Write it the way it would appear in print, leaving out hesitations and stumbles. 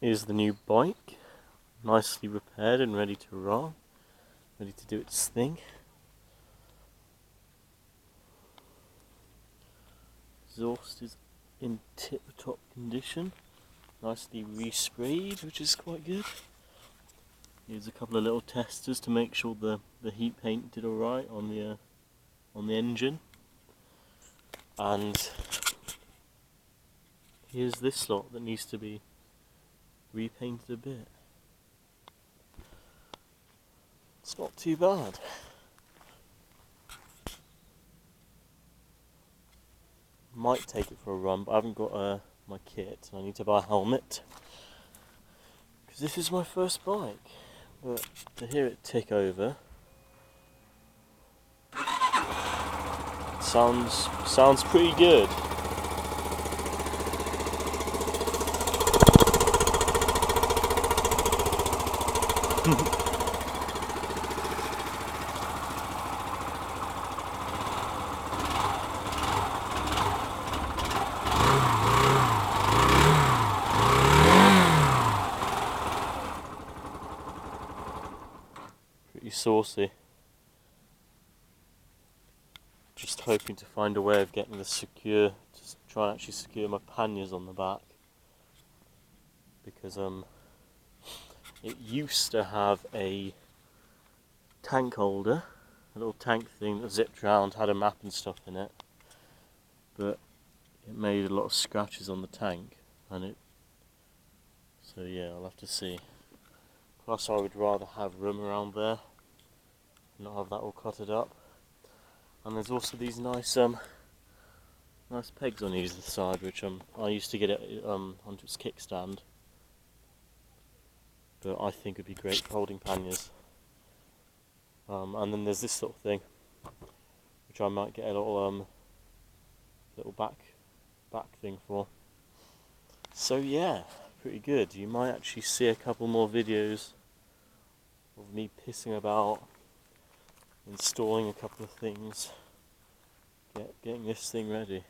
Here's the new bike, nicely repaired and ready to roll, ready to do its thing. Exhaust is in tip-top condition, nicely resprayed, which is quite good. Here's a couple of little testers to make sure the heat paint did alright on the engine. And here's this slot that needs to be repainted a bit. It's not too bad. Might take it for a run, but I haven't got my kit, and I need to buy a helmet. Because this is my first bike. But to hear it tick over, sounds pretty good. Pretty saucy. Just hoping to find a way of getting this secure, to try and actually secure my panniers on the back, because it used to have a tank holder, a little tank thing that zipped around, had a map and stuff in it, but it made a lot of scratches on the tank, so yeah, I'll have to see. Plus I would rather have room around there, not have that all cluttered up. And there's also these nice pegs on either side, which I used to get it onto its kickstand, but I think would be great for holding panniers. And then there's this sort of thing, which I might get a little back thing for. So yeah, pretty good. You might actually see a couple more videos of me pissing about, installing a couple of things, getting this thing ready.